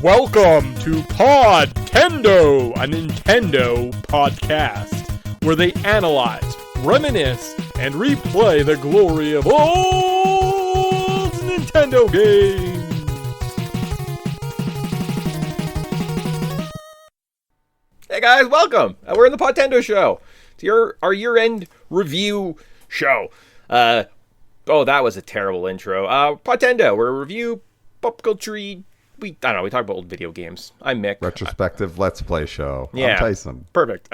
Welcome to Podtendo, a Nintendo podcast, where they analyze, reminisce, and replay the glory of old Nintendo games. Hey guys, welcome! We're in the Podtendo show. It's our year-end review show. That was a terrible intro. Podtendo, we're a review, pop culture. We talk about old video games. I'm Mick. Retrospective Let's Play show. Yeah, I'm Tyson. Perfect.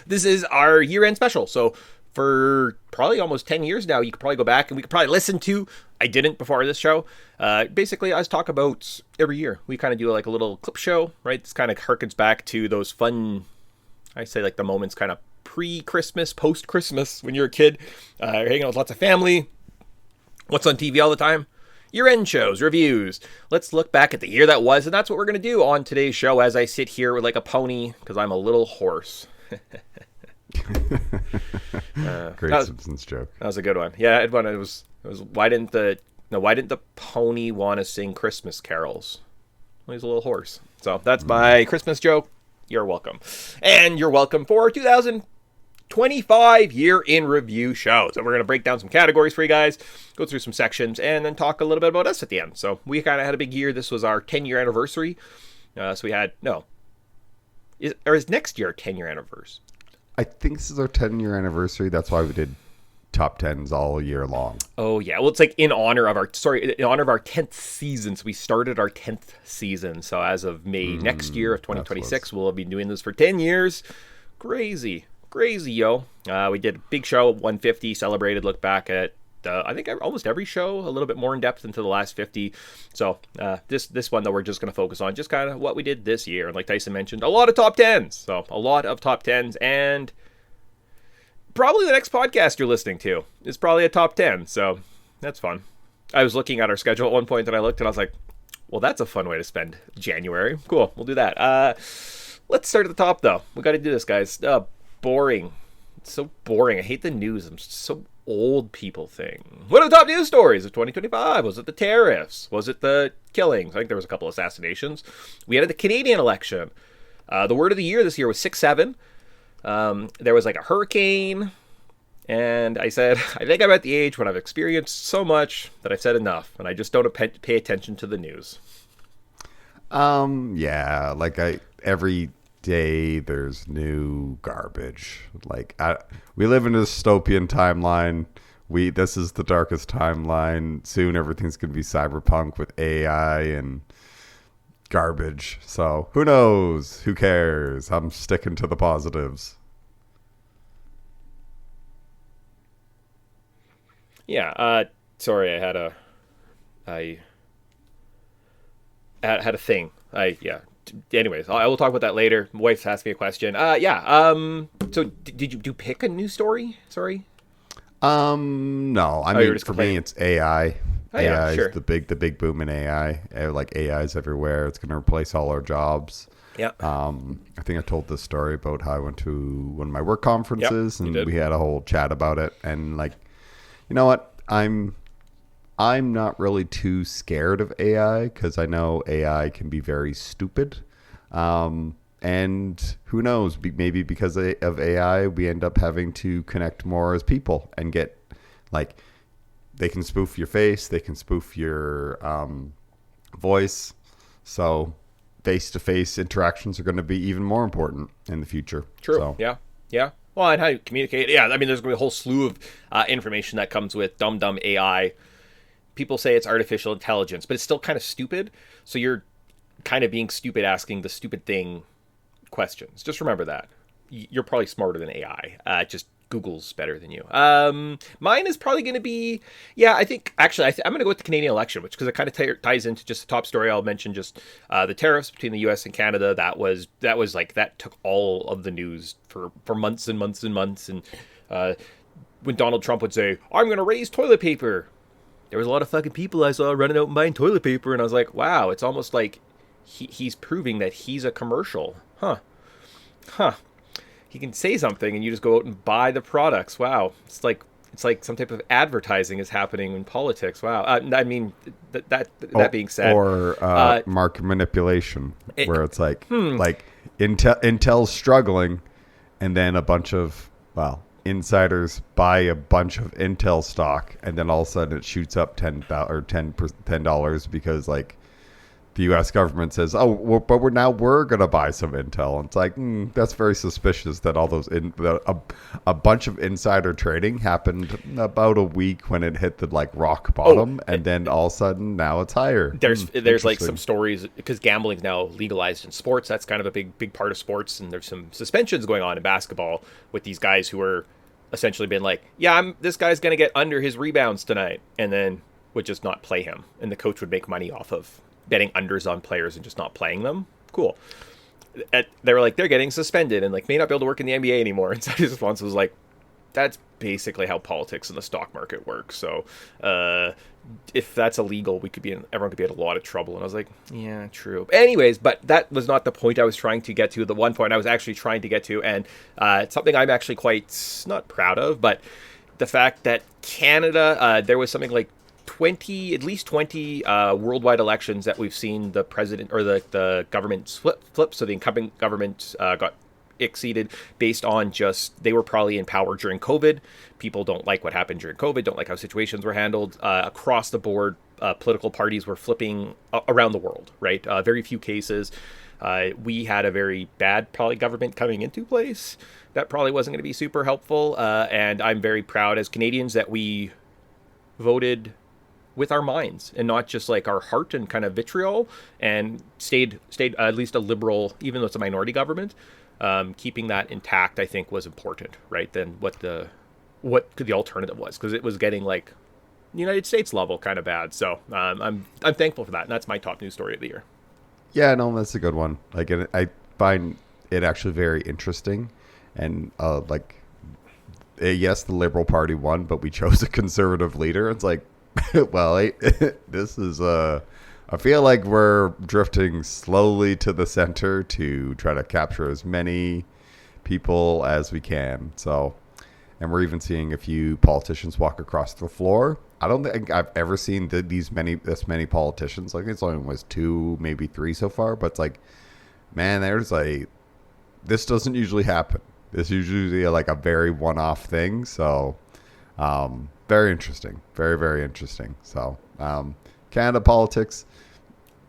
This is our year-end special. So for probably almost 10 years now, you could probably go back and we could probably listen to. I didn't before this show. Basically, I talk about every year. We kind of do like a little clip show, right? This kind of harkens back to those fun, I say like the moments kind of pre-Christmas, post-Christmas when you're a kid. You're hanging out with lots of family. What's on TV all the time? Year-end shows, reviews. Let's look back at the year that was, and that's what we're going to do on today's show as I sit here with like a pony, because I'm a little hoarse. Great Simpsons joke. That was a good one. Yeah, it was why didn't the pony want to sing Christmas carols? Well, he's a little hoarse. So that's my Christmas joke. You're welcome. And you're welcome for 2025 year in review show. So we're going to break down some categories for you guys, go through some sections, and then talk a little bit about us at the end. So we kind of had a big year. This was our 10-year anniversary. So we had, is next year our 10-year anniversary? I think this is our 10-year anniversary. That's why we did top 10s all year long. Oh, yeah. Well, it's like in honor of our 10th season. So we started our 10th season. So as of May next year of 2026, we'll be doing this for 10 years. Crazy, yo. We did a big show, 150, celebrated, look back at, I think almost every show, a little bit more in depth into the last 50. So this one, though, we're just going to focus on just kind of what we did this year. And like Tyson mentioned, a lot of top 10s. So a lot of top 10s, and probably the next podcast you're listening to is probably a top 10. So that's fun. I was looking at our schedule at one point, and I looked and I was like, well, that's a fun way to spend January. Cool, we'll do that. Let's start at the top, though. We got to do this, guys. Boring. It's so boring. I hate the news. I'm so old people thing. What are the top news stories of 2025? Was it the tariffs? Was it the killings? I think there was a couple assassinations. We had the Canadian election. The word of the year this year was 6-7. There was like a hurricane. And I said, I think I'm at the age when I've experienced so much that I've said enough. And I just don't pay attention to the news. Yeah, like every day there's new garbage. Like we live in a dystopian timeline. This is the darkest timeline. Soon everything's gonna be cyberpunk with AI and garbage. So who knows? Who cares? I'm sticking to the positives. Yeah. Sorry, I had a thing. Anyways, I will talk about that later. My wife's asked me a question. So did you pick a news story? Sorry. No. I mean, for me, it's AI. Oh, AI sure. is the big boom in AI. Like AI's everywhere. It's going to replace all our jobs. Yeah. I think I told this story about how I went to one of my work conferences, and we had a whole chat about it. And like, you know what? I'm not really too scared of AI because I know AI can be very stupid. And who knows, maybe because of AI, we end up having to connect more as people and get like, they can spoof your face, they can spoof your voice. So face-to-face interactions are going to be even more important in the future. True. So. Yeah. Well, and how you communicate. Yeah, I mean, there's going to be a whole slew of information that comes with dumb AI. People say it's artificial intelligence, but it's still kind of stupid. So you're kind of being stupid asking the stupid thing questions. Just remember that. You're probably smarter than AI. Just Google's better than you. Mine is probably going to be, I think, actually, I'm going to go with the Canadian election, which because it kind of ties into just the top story. I'll mention just the tariffs between the U.S. and Canada. That took all of the news for months and months and months. And when Donald Trump would say, I'm going to raise toilet paper, there was a lot of fucking people I saw running out and buying toilet paper. And I was like, wow, it's almost like he's proving that he's a commercial. Huh. He can say something and you just go out and buy the products. Wow. It's like It's like some type of advertising is happening in politics. Wow. I mean, that Oh, being said, or uh, market manipulation, it, where it's like Intel's struggling, and then a bunch of insiders buy a bunch of Intel stock, and then all of a sudden it shoots up $10 because like the U.S. government says, "Oh, but we're gonna buy some Intel." And it's like that's very suspicious that all those a bunch of insider trading happened about a week when it hit the like rock bottom, and then all of a sudden now it's higher. there's like some stories because gambling's now legalized in sports. That's kind of a big part of sports, and there's some suspensions going on in basketball with these guys who are essentially been like, "Yeah, this guy's gonna get under his rebounds tonight," and then would just not play him, and the coach would make money off of betting unders on players and just not playing them. Cool. They were like, they're getting suspended and like may not be able to work in the NBA anymore. And so his response was like, that's basically how politics in the stock market works. So if that's illegal, everyone could be in a lot of trouble. And I was like, yeah, true. Anyways, but that was not the point I was trying to get to. The one point I was actually trying to get to, and it's something I'm actually quite not proud of, but the fact that Canada, there was something like at least 20 worldwide elections that we've seen the president or the government flip. So the incumbent government got exceeded based on just they were probably in power during COVID. People don't like what happened during COVID, don't like how situations were handled. Across the board, political parties were flipping around the world, right? Very few cases. We had a very bad probably government coming into place that probably wasn't going to be super helpful. And I'm very proud as Canadians that we voted with our minds and not just like our heart and kind of vitriol, and stayed at least a liberal, even though it's a minority government. Keeping that intact, I think, was important, right? Than what the alternative was, because it was getting like United States level kind of bad. So I'm thankful for that, and that's my top news story of the year. Yeah, no, that's a good one. Like, I find it actually very interesting, and yes, the Liberal Party won, but we chose a conservative leader. It's like, well, this is I feel like we're drifting slowly to the center to try to capture as many people as we can. So, and we're even seeing a few politicians walk across the floor. I don't think I've ever seen this many politicians. Like, it's only was 2, maybe 3 so far. But it's like, man, this doesn't usually happen. This is usually like a very one-off thing. So, very interesting. Very, very interesting. So, Canada politics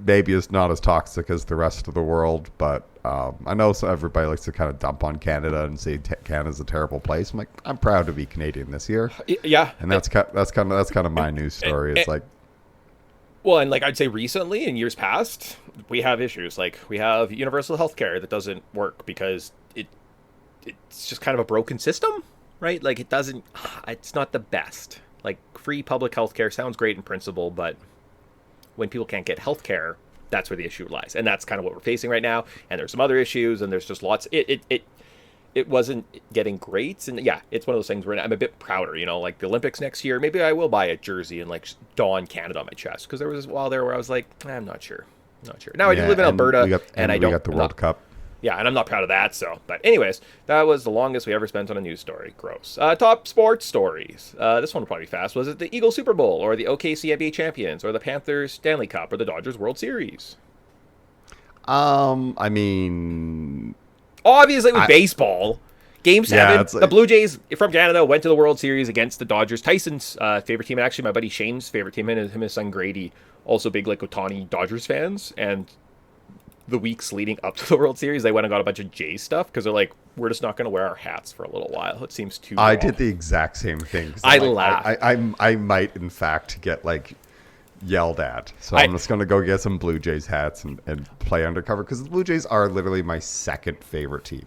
maybe is not as toxic as the rest of the world, but I know everybody likes to kind of dump on Canada and say Canada's a terrible place. I'm like, I'm proud to be Canadian this year. Yeah, and that's kind of my news story. It's like, well, and like I'd say recently in years past, we have issues. Like we have universal healthcare that doesn't work because it's just kind of a broken system. Right? Like it's not the best. Like free public healthcare sounds great in principle, but when people can't get healthcare, that's where the issue lies. And that's kind of what we're facing right now. And there's some other issues, and there's just lots. It wasn't getting great. And yeah, it's one of those things where I'm a bit prouder, like the Olympics next year, maybe I will buy a jersey and like Dawn Canada on my chest. Because there was a while there where I was like, I'm not sure. Now I do live in Alberta, and we got the World Cup. Yeah, and I'm not proud of that. So, but anyways, that was the longest we ever spent on a news story. Gross. Top sports stories. This one will probably be fast. Was it the Eagles Super Bowl, or the OKC NBA champions, or the Panthers Stanley Cup, or the Dodgers World Series? I mean, obviously with baseball. Game 7, like, the Blue Jays from Canada went to the World Series against the Dodgers. Tyson's favorite team, and actually my buddy Shane's favorite team, and him and his son Grady, also big like Ohtani Dodgers fans. And the weeks leading up to the World Series, they went and got a bunch of Jays stuff because they're like, we're just not going to wear our hats for a little while. It seems too I raw. did the exact same thing. I laughed. I might, in fact, get like yelled at. So I'm just going to go get some Blue Jays hats and play undercover, because the Blue Jays are literally my second favorite team.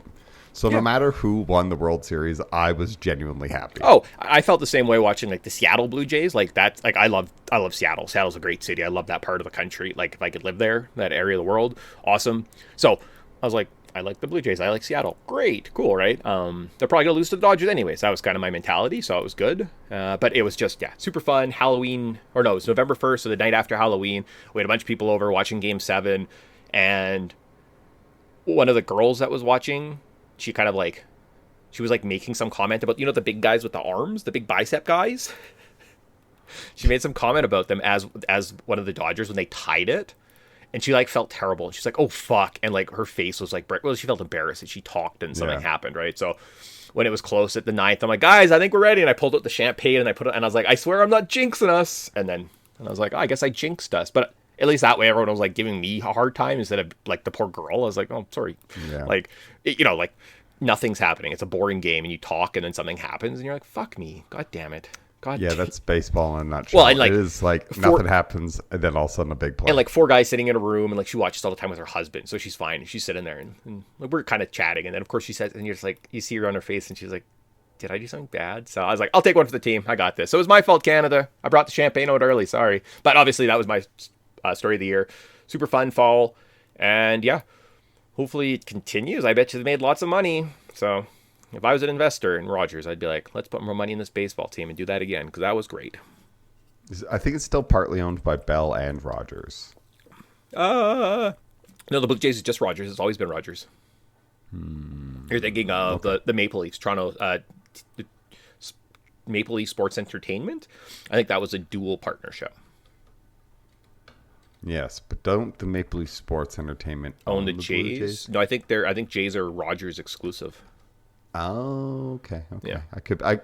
So no matter who won the World Series, I was genuinely happy. Oh, I felt the same way watching like the Seattle Blue Jays. Like that's like I love Seattle. Seattle's a great city. I love that part of the country. Like if I could live there, that area of the world, awesome. So I was like, I like the Blue Jays. I like Seattle. Great, cool, right? They're probably gonna lose to the Dodgers anyways. That was kind of my mentality, so it was good. But it was just super fun. Halloween, or no, it was November 1st, so the night after Halloween, we had a bunch of people over watching Game 7, and one of the girls that was watching, she kind of like she was like making some comment about, the big guys with the arms, the big bicep guys. She made some comment about them as one of the Dodgers when they tied it. And she like felt terrible. She's like, "Oh fuck!" And like her face was like, well, she felt embarrassed. And she talked, and something happened, right? So when it was close at the ninth, I'm like, "Guys, I think we're ready." And I pulled out the champagne and I put it, and I was like, "I swear I'm not jinxing us." And I was like, "Oh, I guess I jinxed us." But at least that way, everyone was like giving me a hard time instead of like the poor girl. I was like, "Oh, sorry." Yeah. Like, like nothing's happening. It's a boring game, and you talk, and then something happens, and you're like, "Fuck me, god damn it." Yeah, that's baseball in a nutshell. Well, and like, it is like nothing happens, and then all of a sudden a big play. And like four guys sitting in a room, and like she watches all the time with her husband, so she's fine. And she's sitting there, and like, we're kind of chatting, and then of course she says, and you're just like, you see her on her face, and she's like, "Did I do something bad?" So I was like, "I'll take one for the team. I got this." So it was my fault, Canada. I brought the champagne out early. Sorry, but obviously that was my story of the year. Super fun fall, and yeah, hopefully it continues. I bet you they made lots of money. So if I was an investor in Rogers, I'd be like, let's put more money in this baseball team and do that again, because that was great. I think it's still partly owned by Bell and Rogers. No, the Blue Jays is just Rogers. It's always been Rogers. You're thinking of the Maple Leafs, Toronto Maple Leaf Sports Entertainment. I think that was a dual partnership. Yes, but don't the Maple Leaf Sports Entertainment own the Jays? No, I think Jays are Rogers exclusive. Oh, okay. Yeah.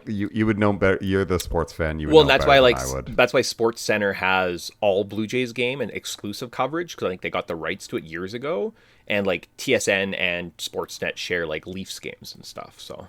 You would know better. You're the sports fan. You would well, know that's better why than I would. that's why Sports Center has all Blue Jays game and exclusive coverage, because I think they got the rights to it years ago, and like TSN and Sportsnet share like Leafs games and stuff. So.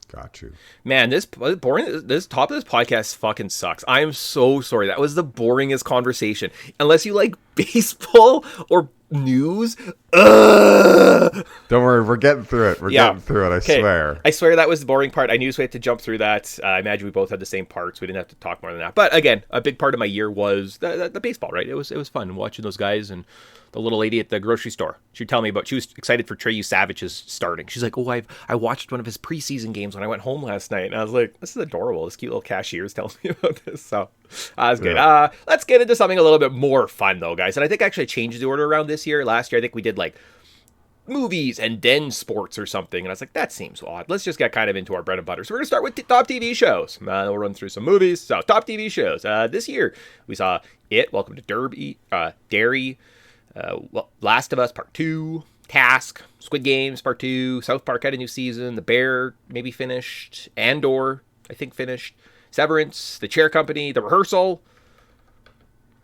Got you. Man, this top of this podcast fucking sucks. I am so sorry. That was the boringest conversation. Unless you like baseball or news. Ugh! Don't worry, we're getting through it. We're getting through it, I swear. I swear that was the boring part. I knew we had to jump through that. I imagine we both had the same parts. We didn't have to talk more than that. But again, a big part of my year was the baseball, right? It was fun watching those guys, and the little lady at the grocery store. She'd tell me about, she was excited for Treyu Savage's starting. She's like, "Oh, I watched one of his preseason games when I went home last night." And I was like, "This is adorable. This cute little cashier's telling me about this." So that was good. Yeah. Let's get into something a little bit more fun though, guys. And I think I actually changed the order around this year. Last year, I think we did like movies and then sports or something. And I was like, that seems odd. Let's just get kind of into our bread and butter. So we're going to start with top TV shows. We'll run through some movies. So top TV shows. This year, we saw It, Welcome to Derry, Last of Us Part 2, Task, Squid Games Part 2, South Park had a new season, The Bear maybe finished, Andor I think finished, Severance, The Chair Company, The Rehearsal.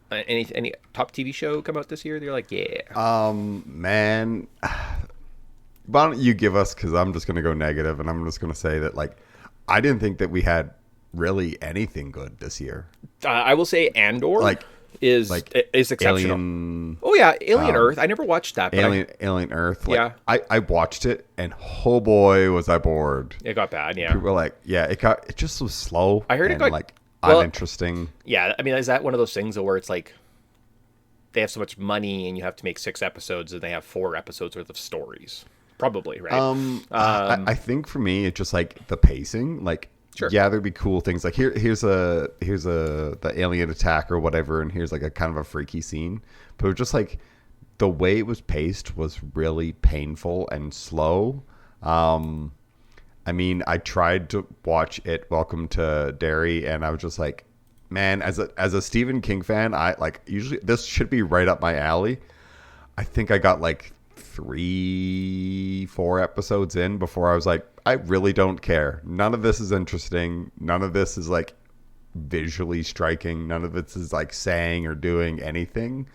Any top TV show come out this year? They're like, yeah. Man, why don't you give us, because I'm just going to go negative, and I'm just going to say that, like, I didn't think that we had really anything good this year. I will say Andor is exceptional. Alien, Alien Earth. I never watched that. But Alien Earth. Yeah. I watched it, and oh boy, was I bored. It got bad, yeah. People were like, it just was slow. I heard it got uninteresting. Yeah, I mean, is that one of those things where it's like they have so much money and you have to make 6 episodes and they have 4 episodes worth of stories? Probably, right? I think for me, it's just like the pacing. Like, sure. Yeah, there'd be cool things like here's the alien attack or whatever, and here's like a kind of a freaky scene. But it was just like the way it was paced was really painful and slow. I mean, I tried to watch It, Welcome to Derry, and I was just like, man, as a Stephen King fan, I like usually this should be right up my alley. I think I got like 3-4 episodes in before I was like, I really don't care. None of this is interesting. None of this is like visually striking. None of this is like saying or doing anything.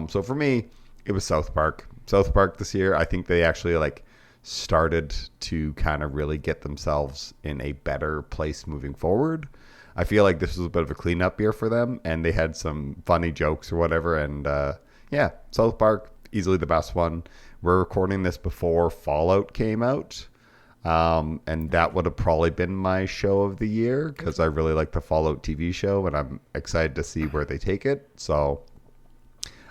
So for me, it was South Park. South Park this year, I think they actually like started to kind of really get themselves in a better place moving forward. I feel like this was a bit of a cleanup year for them, and they had some funny jokes or whatever. And South Park, easily the best one. We're recording this before Fallout came out, and that would have probably been my show of the year because I really like the Fallout TV show, and I'm excited to see where they take it. So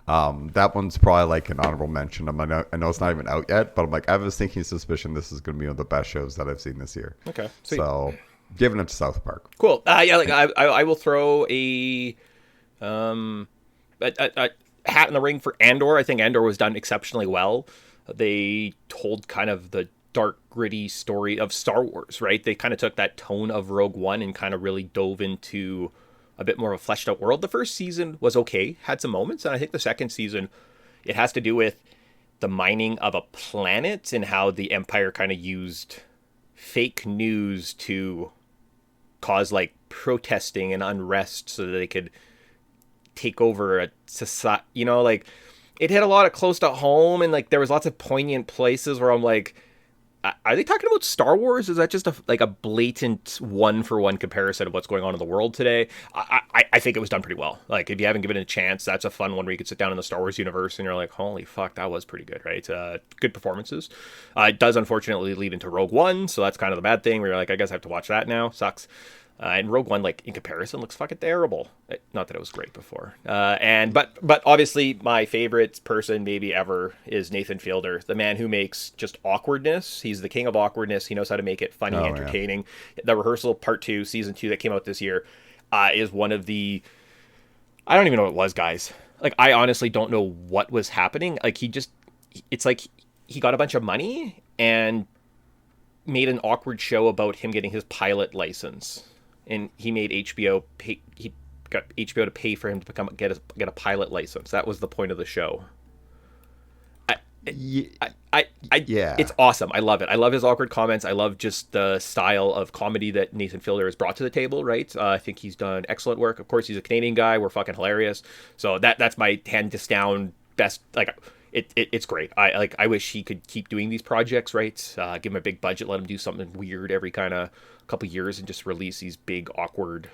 that one's probably like an honorable mention. I know it's not even out yet, but I'm like, I have a sneaking suspicion this is going to be one of the best shows that I've seen this year. Okay, sweet. So giving it to South Park. Cool. I will throw a hat in the ring for Andor. I think Andor was done exceptionally well. They told kind of the dark, gritty story of Star Wars, right? They kind of took that tone of Rogue One and kind of really dove into a bit more of a fleshed out world. The first season was okay, had some moments, and I think the second season, it has to do with the mining of a planet and how the Empire kind of used fake news to cause like protesting and unrest so that they could take over a society, like it hit a lot of close to home, and like there was lots of poignant places where I'm like, are they talking about Star Wars? Is that just a blatant one-for-one comparison of what's going on in the world today? I think it was done pretty well. Like, if you haven't given it a chance, that's a fun one where you could sit down in the Star Wars universe and you're like, holy fuck, that was pretty good, right? Good performances. It does unfortunately lead into Rogue One, so that's kind of the bad thing where you're like, I guess I have to watch that now. Sucks. And Rogue One, like in comparison, looks fucking terrible. Not that it was great before. But obviously my favorite person maybe ever is Nathan Fielder, the man who makes just awkwardness. He's the king of awkwardness. He knows how to make it funny, entertaining. Yeah. The Rehearsal Part 2, Season 2 that came out this year is one of the... I don't even know what it was, guys. Like, I honestly don't know what was happening. Like, it's like he got a bunch of money and made an awkward show about him getting his pilot license. And he made HBO pay. He got HBO to pay for him to get a pilot license. That was the point of the show. It's awesome. I love it. I love his awkward comments. I love just the style of comedy that Nathan Fielder has brought to the table. Right. I think he's done excellent work. Of course, he's a Canadian guy. We're fucking hilarious. So that's my hands down best. Like, it's great. I wish he could keep doing these projects. Right. Give him a big budget. Let him do something weird every kind of couple years and just release these big, awkward,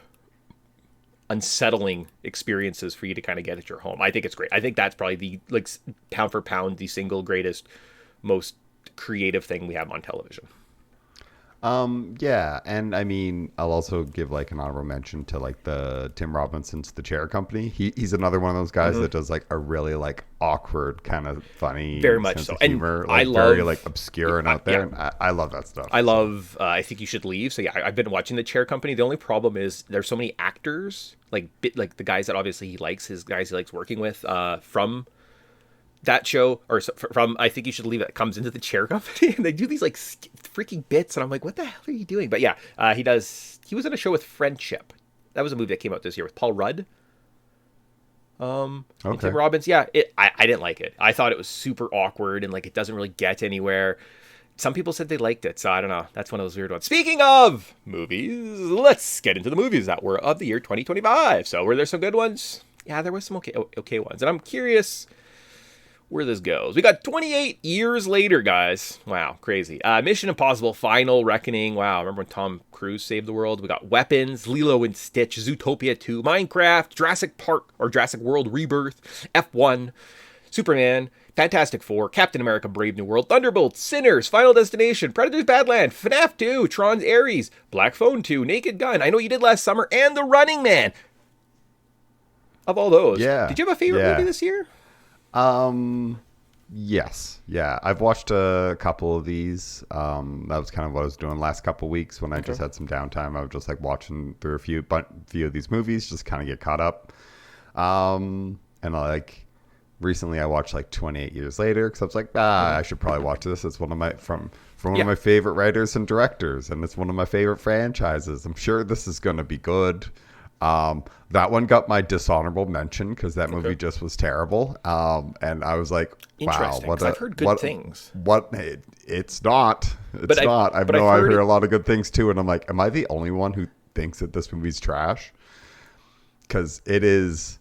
unsettling experiences for you to kind of get at your home. I think it's great. I think that's probably the, like, pound for pound, the single greatest, most creative thing we have on television. Yeah, and I mean, I'll also give like an honorable mention to like the Tim Robinson's The Chair Company. He's another one of those guys that does like a really like awkward kind of funny, very much so, humor, and like, I love very like obscure and out there. And I love that stuff. I love. I think you should leave. So yeah, I've been watching The Chair Company. The only problem is there's so many actors, like the guys that obviously he likes, his guys he likes working with, from that show, or from I Think You Should Leave, it comes into The Chair Company, and they do these like freaking bits, and I'm like, what the hell are you doing? But yeah, he was in a show with Friendship. That was a movie that came out this year with Paul Rudd. And Tim Robbins. Yeah, I didn't like it. I thought it was super awkward and like it doesn't really get anywhere. Some people said they liked it, so I don't know. That's one of those weird ones. Speaking of movies, let's get into the movies that were of the year 2025. So were there some good ones? Yeah, there was some okay ones, and I'm curious where this goes. We got 28 years later, guys. Wow, crazy. Mission Impossible Final Reckoning. Wow, remember when Tom Cruise saved the world? We got Weapons, Lilo and Stitch, Zootopia 2, Minecraft, Jurassic Park or Jurassic World Rebirth, F1, Superman, Fantastic Four, Captain America Brave New World, Thunderbolts, Sinners, Final Destination, Predators Badland, FNAF 2, Tron's Ares, Black Phone 2, Naked Gun, I Know You Did Last Summer, and The Running Man. Of all those, did you have a favorite movie this year? Yes. Yeah. I've watched a couple of these. That was kind of what I was doing last couple of weeks when I just had some downtime. I was just like watching through a few of these movies, just kind of get caught up. And like recently I watched like 28 Years Later because I was like, I should probably watch this. It's one of my, from one of my favorite writers and directors, and it's one of my favorite franchises. I'm sure this is going to be good. That one got my dishonorable mention because that movie just was terrible. And I was like, wow, I've heard good things. It's not. It's not. I hear a lot of good things too. And I'm like, am I the only one who thinks that this movie's trash? Because it is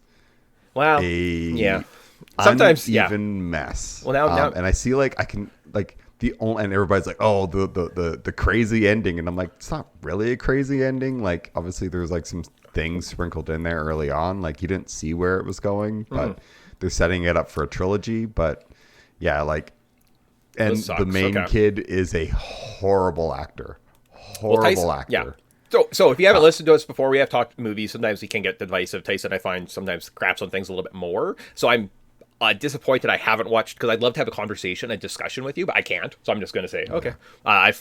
sometimes uneven mess. Well, now and I see like I can like and everybody's like, oh, the crazy ending, and I'm like, it's not really a crazy ending. Like obviously there's like some things sprinkled in there early on, like you didn't see where it was going, but they're setting it up for a trilogy. But yeah, like, and the main kid is a horrible actor. Yeah. So if you haven't listened to us before, we have talked movies. Sometimes we can get divisive. Tyson, I find, sometimes craps on things a little bit more. So I'm disappointed I haven't watched, because I'd love to have a conversation, a discussion with you, but I can't. So I'm just going to say, okay. That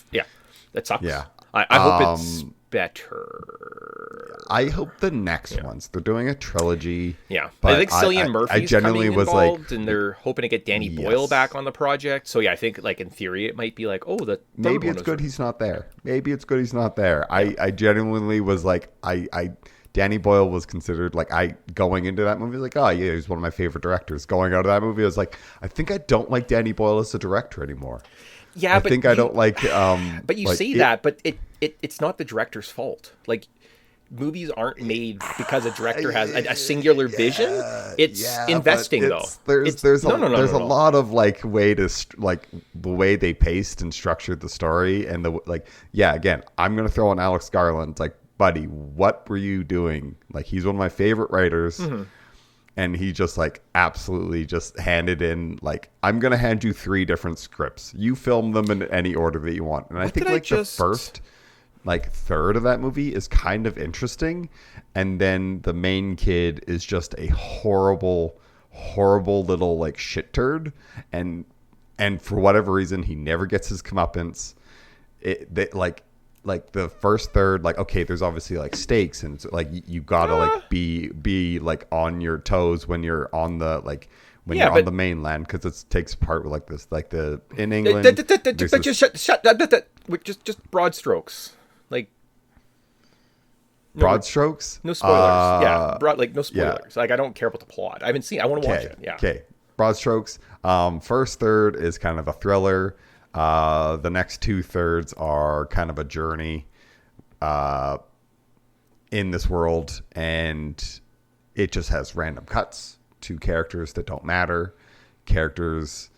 sucks. Yeah. I hope it's better. I hope the next ones. They're doing a trilogy. Yeah, but I think Cillian Murphy's genuinely coming was involved, like, and they're hoping to get Danny Boyle yes. back on the project. So yeah, I think like in theory it might be like, oh, the third Maybe one it's was good he's not there. Maybe it's good he's not there. Yeah. I genuinely was like, Danny Boyle was considered like, going into that movie like, oh yeah, he's one of my favorite directors. Going out of that movie, I was like, I think I don't like Danny Boyle as a director anymore. Yeah, I but think I don't like. But you like say that, but it's not the director's fault. Like, movies aren't made because a director has a singular vision. It's investing, though. There's a lot of like way to like the way they paced and structured the story, and the like. Yeah, again, I'm gonna throw in Alex Garland. Like, buddy, what were you doing? Like, he's one of my favorite writers. Mm-hmm. And he just like absolutely just handed in like, I'm gonna hand you 3 different scripts. You film them in any order that you want. And I think like the first like third of that movie is kind of interesting, and then the main kid is just a horrible little like shit turd, and for whatever reason he never gets his comeuppance. Like the first third, like, okay, there's obviously like stakes, and so, like you gotta like be like on your toes when you're on the like when you're on the mainland, because it takes part with like this, like the in England. Just broad strokes, like broad strokes. No spoilers. No spoilers. Yeah. Like, I don't care about the plot. I haven't seen. I want to watch it. Yeah. Okay. Broad strokes. First third is kind of a thriller. The next 2/3 are kind of a journey in this world, and it just has random cuts to characters that don't matter. Characters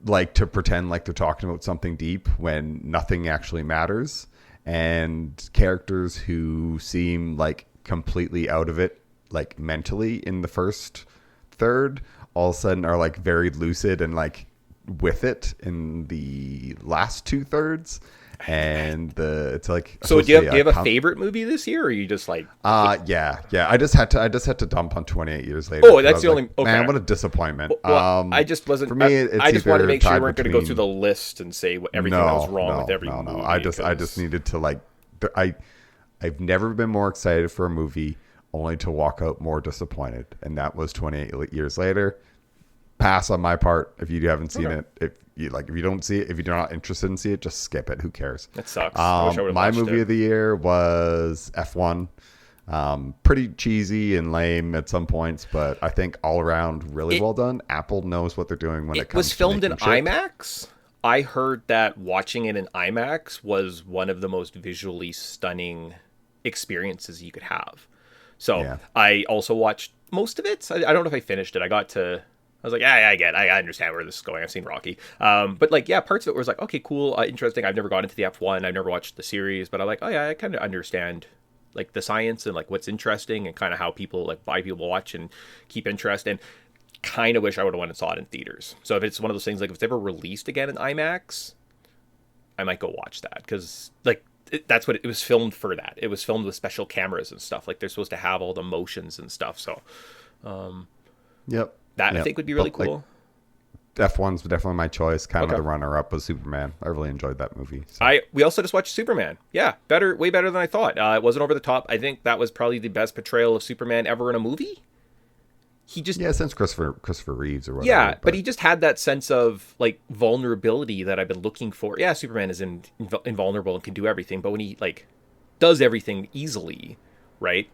like to pretend like they're talking about something deep when nothing actually matters, and characters who seem like completely out of it, like mentally in the first third, all of a sudden are like very lucid and like with it in the last 2/3, and it's like. So do you have a favorite movie this year, or are you just like? Yeah. I just had to dump on 28 Years Later. Oh, that's the only. Like, okay. Man, what a disappointment. Well, I just wasn't. For me, it's I just wanted to make sure you weren't between... going to go through the list and say everything that was wrong with every movie. No. I just needed to like. I've never been more excited for a movie, only to walk out more disappointed, and that was 28 Years Later. Pass on my part if you haven't seen it. If you don't see it, if you're not interested in seeing it, just skip it. Who cares? That sucks. I wish I would've my watched movie it. of the year was F1. Pretty cheesy and lame at some points, but I think all around really well done. Apple knows what they're doing when it comes to was filmed in making IMAX. I heard that watching it in IMAX was one of the most visually stunning experiences you could have. So I also watched most of it. I don't know if I finished it. I was like, I understand where this is going. I've seen Rocky. But like, yeah, parts of it was like, okay, cool, interesting. I've never got into the F1. I've never watched the series, but I'm like, oh yeah, I kind of understand like the science and like what's interesting and kind of how why people watch and keep interest. And kind of wish I would have went and saw it in theaters. So if it's one of those things, like if it's ever released again in IMAX, I might go watch that, because like that's what it was filmed for. That it was filmed with special cameras and stuff. Like they're supposed to have all the motions and stuff. So, I think would be really cool. Like, F1's definitely my choice. Kind of the runner-up was Superman. I really enjoyed that movie. So. We also just watched Superman. Yeah, way better than I thought. It wasn't over the top. I think that was probably the best portrayal of Superman ever in a movie. Since Christopher Reeves or whatever. Yeah, but he just had that sense of like vulnerability that I've been looking for. Yeah, Superman is invulnerable and can do everything, but when he like does everything easily, right?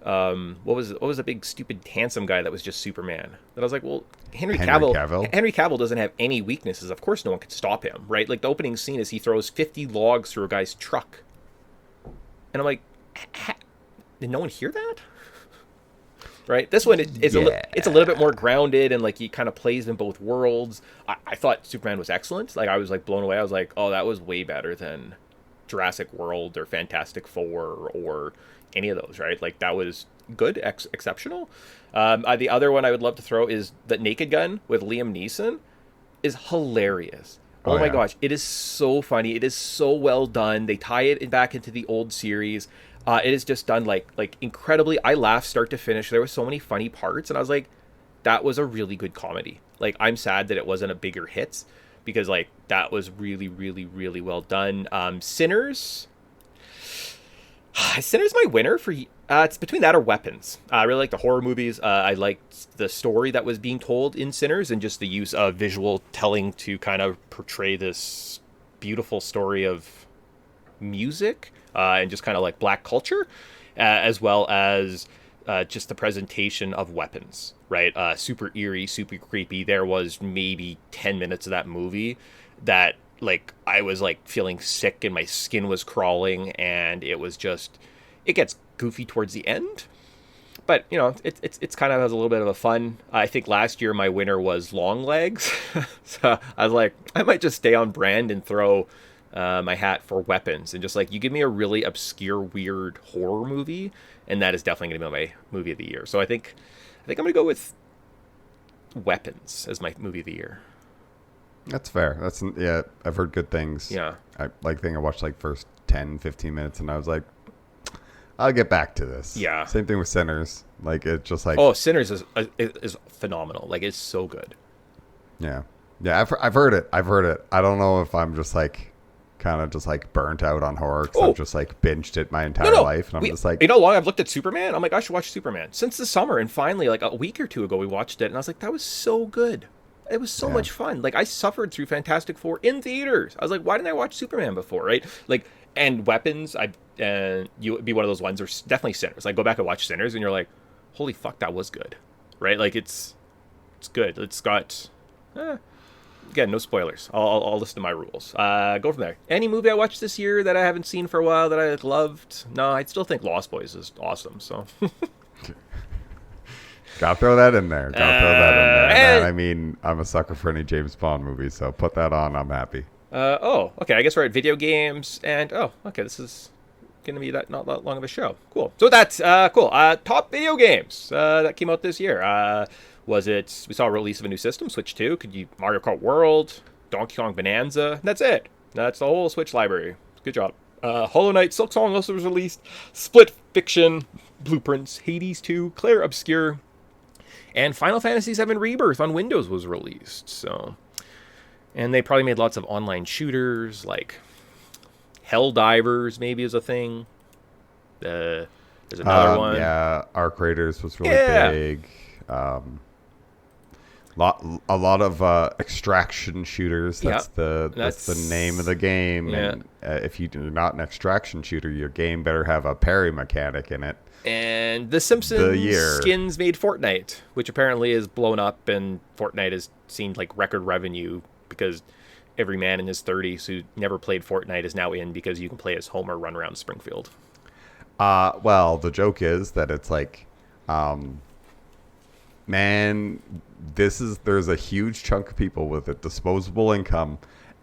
What was the big stupid handsome guy that was just Superman? That I was like, well, Henry Cavill doesn't have any weaknesses. Of course, no one could stop him, right? Like the opening scene is he throws 50 logs through a guy's truck, and I'm like, did no one hear that? Right, this one it's a little bit more grounded, and like he kind of plays in both worlds. I thought Superman was excellent. Like I was like blown away. I was like, oh, that was way better than Jurassic World or Fantastic Four or any of those. Right, like that was good, exceptional. The other one I would love to throw is the Naked Gun with Liam Neeson is hilarious. Oh my gosh, it is so funny. It is so well done. They tie it back into the old series. It is just done like incredibly. I laughed start to finish. There were so many funny parts, and I was like, that was a really good comedy. Like I'm sad that it wasn't a bigger hit, because like that was really, really, really well done. Sinners, Sinner's my winner for. It's between that or Weapons. I really like the horror movies. I liked the story that was being told in Sinners and just the use of visual telling to kind of portray this beautiful story of music and just kind of like black culture, as well as just the presentation of weapons, right? Super eerie, super creepy. There was maybe 10 minutes of that movie that like I was like feeling sick and my skin was crawling, and it was just, it gets goofy towards the end. But you know, it's kind of has a little bit of a fun. I think last year my winner was Long Legs, so I was like, I might just stay on brand and throw my hat for Weapons, and just like you give me a really obscure, weird horror movie, and that is definitely going to be my movie of the year. So I think I'm going to go with Weapons as my movie of the year. That's fair. Yeah, I've heard good things. Yeah. I watched like first 10, 15 minutes and I was like, I'll get back to this. Yeah. Same thing with Sinners. Like it's just like, oh, Sinners is phenomenal. Like it's so good. yeah. Yeah, I've heard it. I don't know if I'm just like kind of just like burnt out on horror because I've just like binged it my entire life, and I'm just like, you know, long I've looked at Superman. I'm like, I should watch Superman since the summer, and finally, like a week or two ago, we watched it, and I was like, that was so good. It was so much fun. Like I suffered through Fantastic Four in theaters. I was like, why didn't I watch Superman before, right? Like, and Weapons, you would be one of those ones, or definitely Sinners. Like go back and watch Sinners, and you're like, holy fuck, that was good, right? Like it's good. It's got. Again, no spoilers. I'll listen to my rules. Go from there. Any movie I watched this year that I haven't seen for a while that I loved? No, I still think Lost Boys is awesome. So, gotta throw that in there. And I mean, I'm a sucker for any James Bond movie, so put that on. I'm happy. Okay. I guess we're at video games, and okay, this is gonna be not that long of a show. Cool. So that's cool. Top video games that came out this year. We saw a release of a new system, Switch 2. Mario Kart World, Donkey Kong Bonanza. That's it. That's the whole Switch library. Good job. Hollow Knight, Silksong also was released. Split Fiction, Blueprints, Hades 2, Claire Obscure, and Final Fantasy VII Rebirth on Windows was released. So, and they probably made lots of online shooters, like Helldivers maybe is a thing. There's another one. Yeah, Arc Raiders was really big. A lot of extraction shooters. That's the name of the game. Yeah. And if you're not an extraction shooter, your game better have a parry mechanic in it. And The Simpsons skins made Fortnite, which apparently is blown up, and Fortnite has seen like record revenue because every man in his 30s who never played Fortnite is now in because you can play as Homer run around Springfield. Well, the joke is that it's like, man, there's a huge chunk of people with a disposable income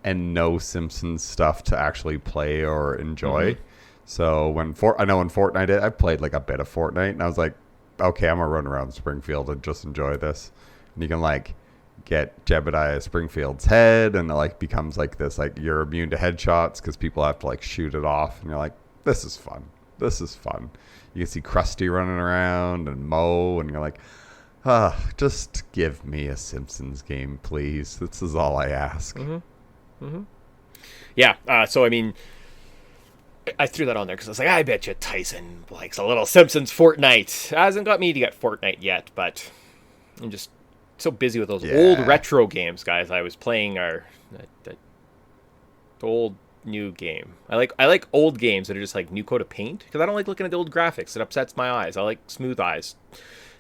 and no Simpsons stuff to actually play or enjoy. Mm-hmm. So I know when Fortnite, I played like a bit of Fortnite, and I was like, okay, I'm gonna run around Springfield and just enjoy this. And you can like get Jebediah Springfield's head, and it like becomes like this, like you're immune to headshots because people have to like shoot it off, and you're like, this is fun. You can see Krusty running around and Moe, and you're like, just give me a Simpsons game, please. This is all I ask. Mm-hmm. Mm-hmm. Yeah. So, I mean, I threw that on there because I was like, I bet you Tyson likes a little Simpsons Fortnite. Hasn't got me to get Fortnite yet, but I'm just so busy with those old retro games, guys. I was playing our old new game. I like old games that are just like new coat of paint because I don't like looking at the old graphics. It upsets my eyes. I like smooth eyes.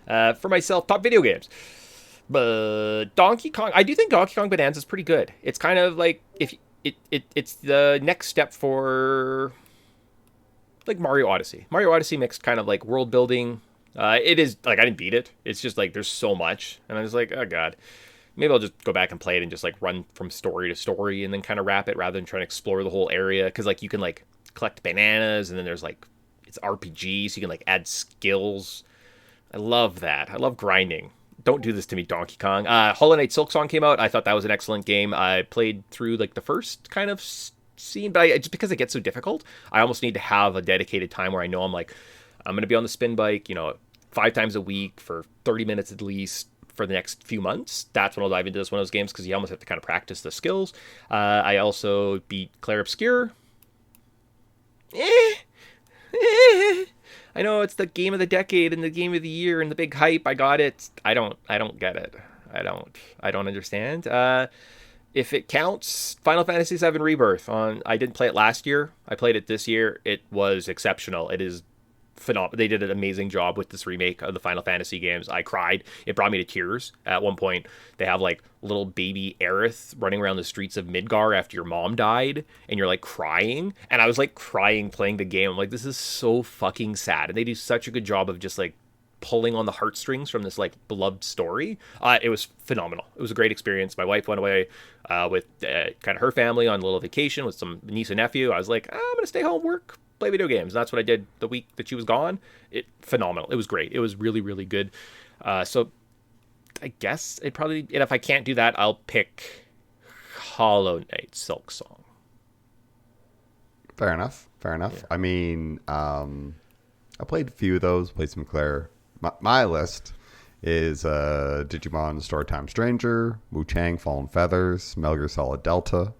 For myself, top video games. But Donkey Kong, I do think Donkey Kong Bonanza is pretty good. It's kind of like it's the next step for like Mario Odyssey. Mario Odyssey mixed kind of like world building. It is like I didn't beat it. It's just like there's so much, and I was like, oh god, maybe I'll just go back and play it and just like run from story to story and then kind of wrap it rather than trying to explore the whole area because like you can like collect bananas and then there's like it's RPG, so you can like add skills. I love that. I love grinding. Don't do this to me, Donkey Kong. Hollow Knight Silksong came out. I thought that was an excellent game. I played through like the first kind of scene, but just because it gets so difficult, I almost need to have a dedicated time where I know I'm going to be on the spin bike, 5 times a week for 30 minutes at least for the next few months. That's when I'll dive into one of those games because you almost have to kind of practice the skills. I also beat Claire Obscure. I know it's the game of the decade and the game of the year and the big hype. I got it. I don't get it. I don't understand. If it counts, Final Fantasy VII Rebirth on. I didn't play it last year. I played it this year. It was exceptional. It is phenomenal. They did an amazing job with this remake of the Final Fantasy games. I cried. It brought me to tears. At one point, they have like little baby Aerith running around the streets of Midgar after your mom died, and you're like crying. And I was like crying playing the game. I'm like, this is so fucking sad. And they do such a good job of just like pulling on the heartstrings from this like beloved story. It was phenomenal. It was a great experience. My wife went away with kind of her family on a little vacation with some niece and nephew. I was like, I'm gonna stay home, work, play video games. And that's what I did the week that she was gone. Phenomenal. It was great. It was really, really good. So I guess it probably, and if I can't do that, I'll pick Hollow Knight Silk Song. Fair enough. Fair enough. Yeah. I mean, I played a few of those, played some Claire. My list is Digimon Storytime Stranger, Wu-Chang Fallen Feathers, Metal Gear Solid Delta,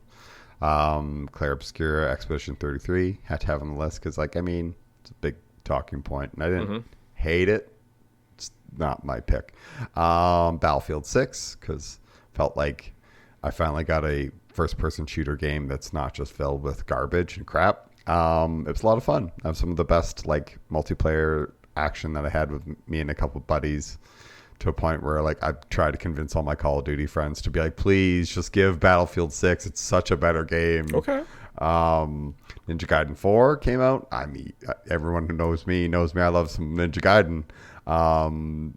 Claire Obscura Expedition 33. Had to have on the list because, like, I mean, it's a big talking point, and I didn't hate it. It's not my pick. Battlefield 6, because felt like I finally got a first-person shooter game that's not just filled with garbage and crap. It was a lot of fun. I have some of the best like multiplayer action that I had with me and a couple of buddies, to a point where like I've tried to convince all my Call of Duty friends to be like, please just give Battlefield 6. It's such a better game. Okay. Ninja Gaiden 4 came out. I mean, everyone who knows me knows me. I love some Ninja Gaiden.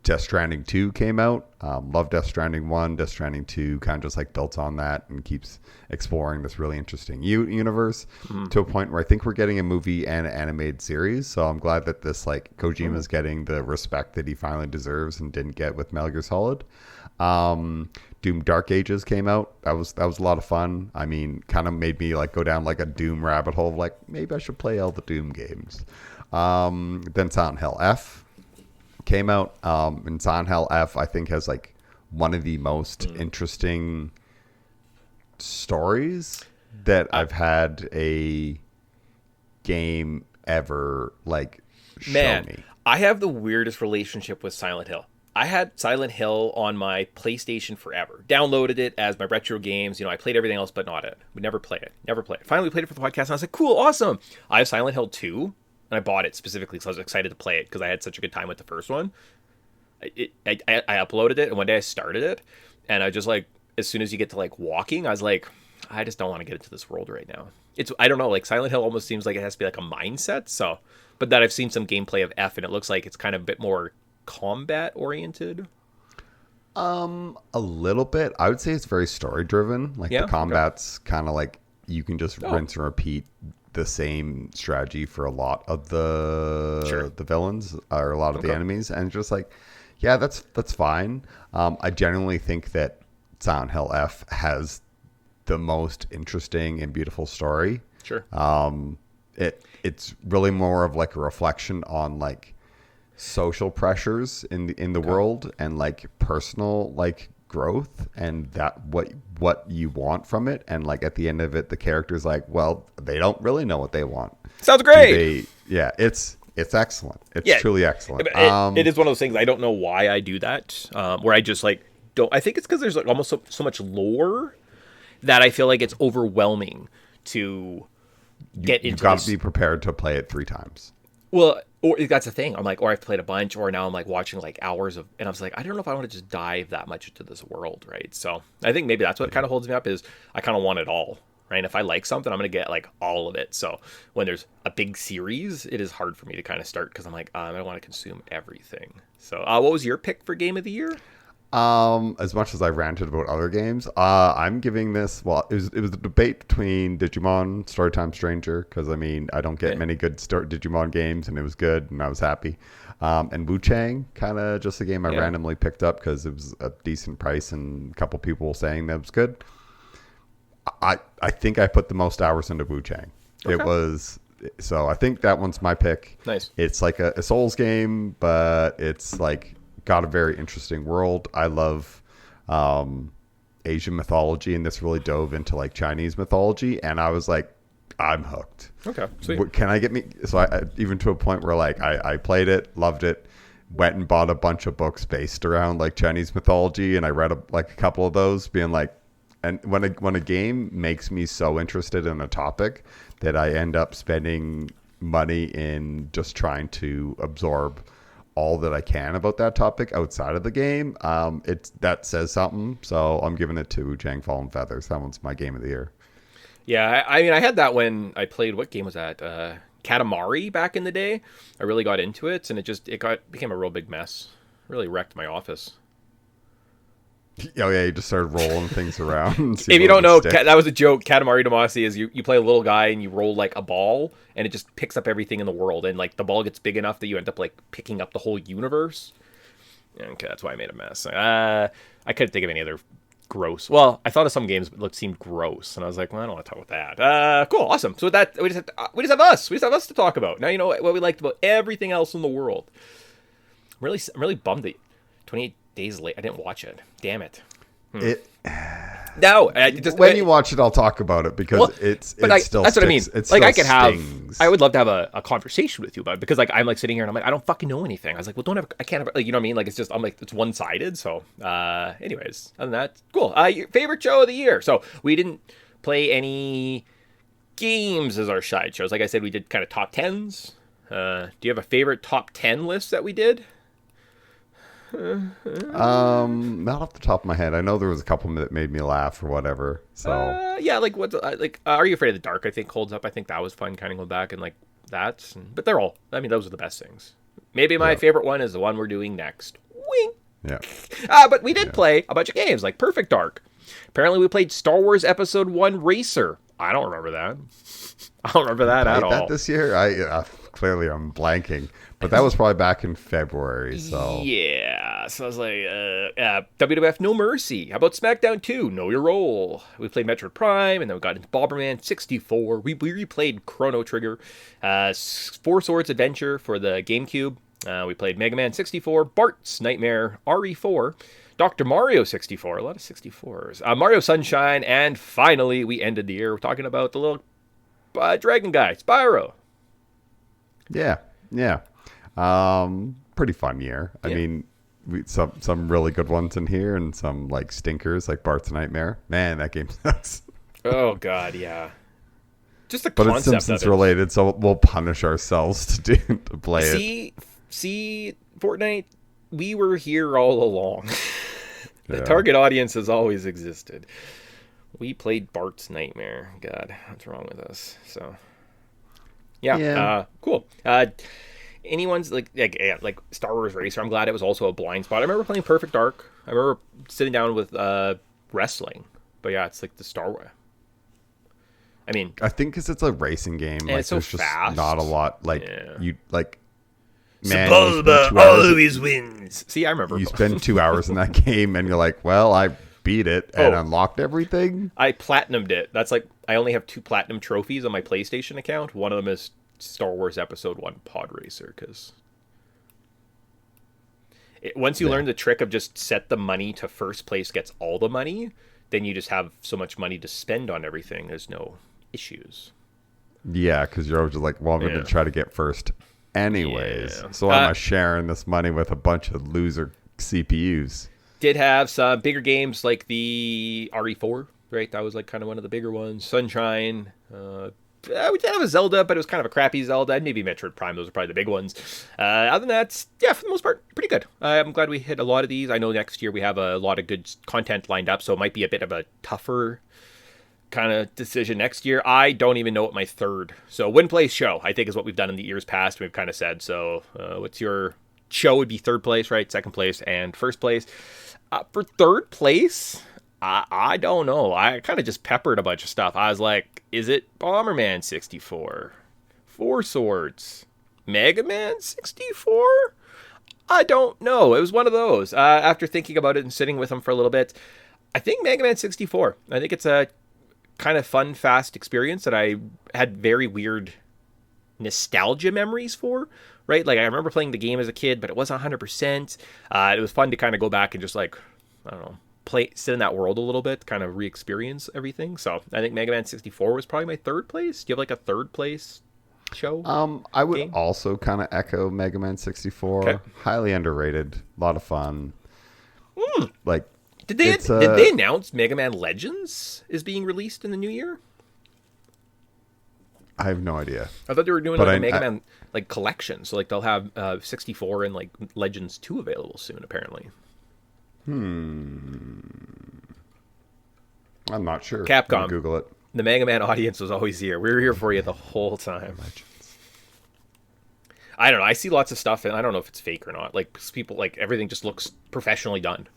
Death Stranding 2 came out. Love Death Stranding 1. Death Stranding 2 kind of just like built on that and keeps exploring this really interesting universe to a point where I think we're getting a movie and animated series. So I'm glad that this like Kojima's getting the respect that he finally deserves and didn't get with Metal Gear Solid. Doom Dark Ages came out. That was a lot of fun. I mean, kind of made me like go down like a Doom rabbit hole of like, maybe I should play all the Doom games. Then Silent Hill F came out, and Silent Hill F I think has like one of the most interesting stories that I've had a game ever like show me. I have the weirdest relationship with Silent Hill. I had Silent Hill on my PlayStation forever. Downloaded it as my retro games. You know, I played everything else but not it. Would never play it. Never play it. Finally played it for the podcast and I was like, cool, awesome. I have Silent Hill 2. And I bought it specifically because I was excited to play it because I had such a good time with the first one. I uploaded it, and one day I started it, and I just like, as soon as you get to like walking, I was like, I just don't want to get into this world right now. I don't know, like Silent Hill almost seems like it has to be like a mindset. So, but then I've seen some gameplay of F, and it looks like it's kind of a bit more combat oriented. A little bit. I would say it's very story driven. Like the combat's kind of like you can just rinse and repeat the same strategy for a lot of the villains or a lot of the enemies, and just like, yeah, that's fine. I genuinely think that Silent Hill F has the most interesting and beautiful story. Sure. It's really more of like a reflection on like social pressures in the world and like personal like growth and that what you want from it, and like at the end of it the character's like, well, they don't really know what they want. Sounds great. It's excellent. It's truly excellent. It is one of those things I don't know why I do that, where I just like don't. I think it's because there's like almost so much lore that I feel like it's overwhelming to get into. You've got to be prepared to play it 3 times. Well, or that's the thing. I'm like, or I've played a bunch, or now I'm like watching like hours of, and I was like, I don't know if I want to just dive that much into this world, right? So I think maybe that's what kind of holds me up is I kind of want it all, right? And if I like something, I'm going to get like all of it. So when there's a big series, it is hard for me to kind of start because I'm like, I don't want to consume everything. So what was your pick for Game of the Year? As much as I ranted about other games, I'm giving this. Well, it was a debate between Digimon Storytime Stranger, because I mean I don't get many good Digimon games, and it was good, and I was happy. And Wu-Chang, kind of just a game I randomly picked up because it was a decent price, and a couple people saying that it was good. I think I put the most hours into Wu-Chang. Okay. It was. So I think that one's my pick. Nice. It's like a Souls game, but it's like got a very interesting world. I love Asian mythology, and this really dove into like Chinese mythology, and I was like, I'm hooked. Okay, sweet. Can I get me? So even to a point where like I played it, loved it, went and bought a bunch of books based around like Chinese mythology, and I read like a couple of those, being like, and when a game makes me so interested in a topic that I end up spending money in just trying to absorb all that I can about that topic outside of the game, that says something. So I'm giving it to Jang Fallen Feathers. That one's my game of the year. Yeah, I mean, I had that when I played, what game was that? Katamari back in the day. I really got into it, and it became a real big mess. Really wrecked my office. Oh yeah, you just started rolling things around. And If you don't know, that was a joke. Katamari Damacy is you play a little guy and you roll like a ball, and it just picks up everything in the world, and like the ball gets big enough that you end up like picking up the whole universe. Okay, that's why I made a mess. I couldn't think of any other gross. Well, I thought of some games that seemed gross, and I was like, well, I don't want to talk about that. Cool, awesome. So with that, we just have us. We just have us to talk about. Now you know what we liked about everything else in the world. I'm really bummed that 28 days late I didn't watch it. Damn it. No, when you watch it, I'll talk about it because it's still. That's what I mean. It's like stings. I would love to have a conversation with you about it, because like I'm like sitting here and I'm like, I don't fucking know anything. I was like, well, I can't have, like, you know what I mean? Like, I'm like, it's one sided. So, anyways, other than that, cool. Your favorite show of the year. So we didn't play any games as our side shows. Like I said, we did kind of top tens. Do you have a favorite top 10 list that we did? Not off the top of my head. I know there was a couple that made me laugh or whatever. So yeah, like what? Like Are You Afraid of the Dark? I think holds up. I think that was fun, kind of going back and like that. But they're all. I mean, those are the best things. Maybe my favorite one is the one we're doing next. Wink. Yeah. But we did play a bunch of games like Perfect Dark. Apparently, we played Star Wars Episode 1 Racer. I don't remember that. I don't remember that at all. That this year, clearly I'm blanking, but that was probably back in February. So yeah, so I was like, WWF No Mercy. How about SmackDown 2? Know Your Role. We played Metroid Prime, and then we got into Bomberman 64. We replayed Chrono Trigger, Four Swords Adventure for the GameCube. We played Mega Man 64, Bart's Nightmare, RE4. Dr. Mario 64, a lot of 64s. Mario Sunshine, and finally, we ended the year talking about the little dragon guy, Spyro. Yeah. Pretty fun year. I mean, some really good ones in here, and some like stinkers, like Bart's Nightmare. Man, that game sucks. Oh God, yeah. Just the but concept it's Simpsons related, so we'll punish ourselves to play it. See, Fortnite, we were here all along. The target audience has always existed. We played Bart's Nightmare. God, what's wrong with us? So, cool. Anyone's like Star Wars Racer. I'm glad it was also a blind spot. I remember playing Perfect Dark. I remember sitting down with wrestling. But yeah, it's like the Star Wars. I mean, I think because it's a racing game, and like it's so there's fast. Just not a lot. Like you like. Man, Sebulba always wins. See, I remember. You spend 2 hours in that game, and you're like, "Well, I beat it and unlocked everything." I platinumed it. That's like I only have 2 platinum trophies on my PlayStation account. One of them is Star Wars Episode 1 Pod Racer, because once you learn the trick of just set the money to first place gets all the money, then you just have so much money to spend on everything. There's no issues. Yeah, because you're always like, "Well, I'm going to try to get first." Anyways, so I'm sharing this money with a bunch of loser CPUs. Did have some bigger games like the RE4, right? That was like kind of one of the bigger ones. Sunshine. We did have a Zelda, but it was kind of a crappy Zelda. And maybe Metroid Prime. Those are probably the big ones. Other than that, for the most part, pretty good. I'm glad we hit a lot of these. I know next year we have a lot of good content lined up, so it might be a bit of a tougher kind of decision next year. I don't even know what my third. So win, place, show, I think is what we've done in the years past. We've kind of said, so what's your show would be third place, right? Second place and first place. For third place, I don't know. I kind of just peppered a bunch of stuff. I was like, is it Bomberman 64? Four Swords? Mega Man 64? I don't know. It was one of those. After thinking about it and sitting with them for a little bit, I think Mega Man 64. I think it's a kind of fun, fast experience that I had very weird nostalgia memories for, right? Like I remember playing the game as a kid, but it wasn't 100%. It was fun to kind of go back and just like, I don't know, sit in that world a little bit, kind of re-experience everything. So I think Mega Man 64 was probably my third place. Do you have like a third place show? I would game? also kind of echo Mega Man Okay. 64. Highly underrated. A lot of fun. Like, Did they announce Mega Man Legends is being released in the new year? I have no idea. I thought they were doing But like a Mega Man like collection. So like they'll have 64 and like Legends 2 available soon, apparently. I'm not sure. Capcom. Let me Google it. The Mega Man audience was always here. We were here for you the whole time. Legends. I don't know. I see lots of stuff, and I don't know if it's fake or not. Like people, like everything just looks professionally done,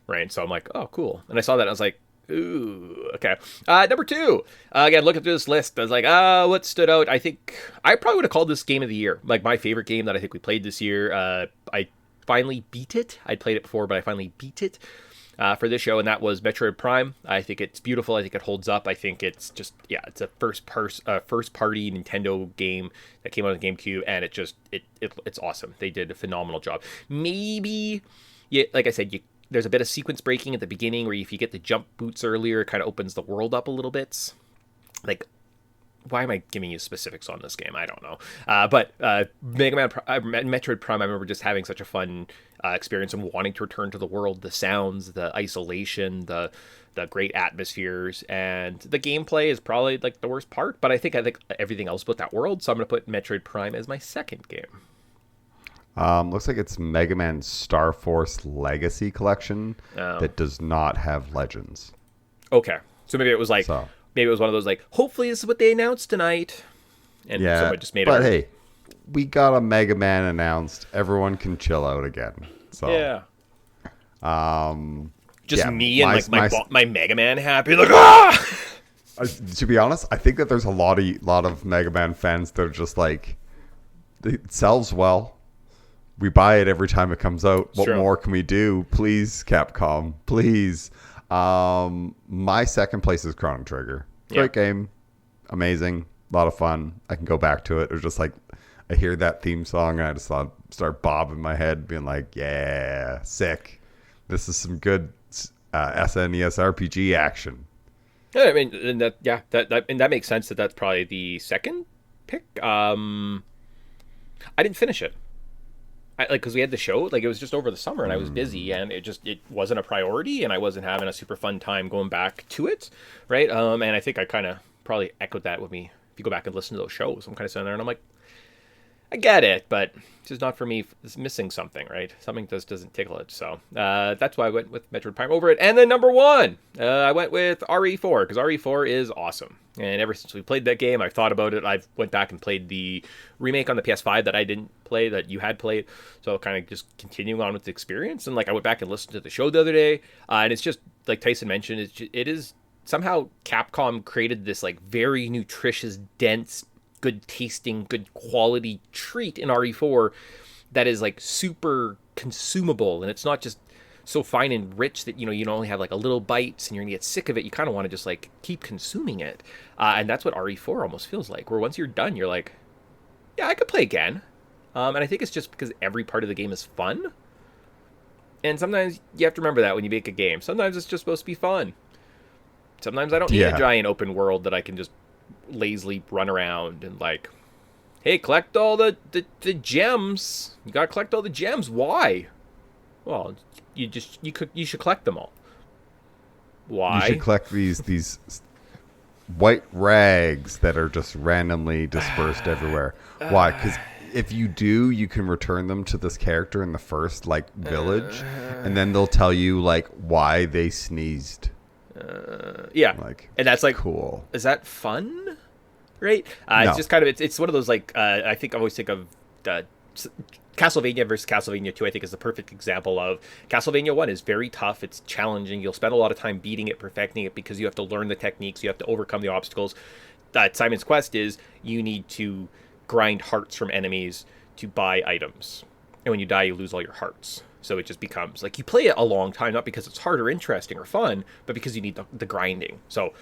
right? So I'm like, oh, cool. And I saw that, and I was like, ooh, okay. Number 2. Again, looking through this list, I was like, what stood out? I think I probably would have called this game of the year, like my favorite game that I think we played this year. I finally beat it. I'd played it before, but I finally beat it. For this show, and that was Metroid Prime. I think it's beautiful. I think it holds up. I think it's just, it's a first party Nintendo game that came out on the GameCube, and it's awesome. They did a phenomenal job. Maybe, like I said, there's a bit of sequence breaking at the beginning where if you get the jump boots earlier, it kind of opens the world up a little bit. Like, why am I giving you specifics on this game? I don't know. But Mega Man, Metroid Prime, I remember just having such a fun experience and wanting to return to the world. The sounds, the isolation, the great atmospheres, and the gameplay is probably like the worst part. But I think everything else about that world. So I'm going to put Metroid Prime as my second game. Looks like it's Mega Man Star Force Legacy Collection that does not have Legends. Okay, so maybe it was like. Maybe it was one of those like, hopefully this is what they announced tonight. And someone just made it. But hey, we got a Mega Man announced. Everyone can chill out again. So yeah. Just me and my Mega Man happy. Like, to be honest, I think that there's a lot of Mega Man fans that are just like, it sells well. We buy it every time it comes out. What more can we do? Please, Capcom. Please. My second place is Chrono Trigger. Great game. Amazing. A lot of fun. I can go back to it. It was just like, I hear that theme song and I just start bobbing my head being like, yeah, sick. This is some good SNES RPG action. Yeah, I mean, and that makes sense that's probably the second pick. I didn't finish it. Because we had the show, like it was just over the summer and I was busy and it wasn't a priority and I wasn't having a super fun time going back to it, right? And I think I kind of probably echoed that with me. If you go back and listen to those shows, I'm kind of sitting there and I'm like, I get it, but it's just not for me. It's missing something, right? Something just doesn't tickle it. So that's why I went with Metroid Prime over it. And then number 1, I went with RE4 because RE4 is awesome. And ever since we played that game, I've thought about it. I've went back and played the remake on the PS5 that I didn't play, that you had played. So kind of just continuing on with the experience. And like I went back and listened to the show the other day. And it's just, like Tyson mentioned, it is somehow Capcom created this like very nutritious, dense, good tasting, good quality treat in RE4 that is like super consumable. And it's not just so fine and rich that, you only have like a little bites and you're gonna get sick of it. You kind of want to just like keep consuming it. And that's what RE4 almost feels like, where once you're done, you're like, yeah, I could play again. And I think it's just because every part of the game is fun. And sometimes you have to remember that when you make a game. Sometimes it's just supposed to be fun. Sometimes I don't need a giant open world that I can just lazily run around and like, hey, collect all the gems. You gotta collect all the gems. Why? Well, you should collect them all. Why? You should collect these white rags that are just randomly dispersed everywhere. Why? Because if you do, you can return them to this character in the first like village, and then they'll tell you like why they sneezed. Yeah, like, and that's like cool. Is that fun? Right? No. It's just kind of it's one of those like I think I always think of Castlevania versus Castlevania 2. I think is the perfect example of Castlevania 1 is very tough. It's challenging. You'll spend a lot of time beating it, perfecting it because you have to learn the techniques. You have to overcome the obstacles. Simon's Quest is you need to grind hearts from enemies to buy items, and when you die, you lose all your hearts. So it just becomes like you play it a long time, not because it's hard or interesting or fun, but because you need the grinding. So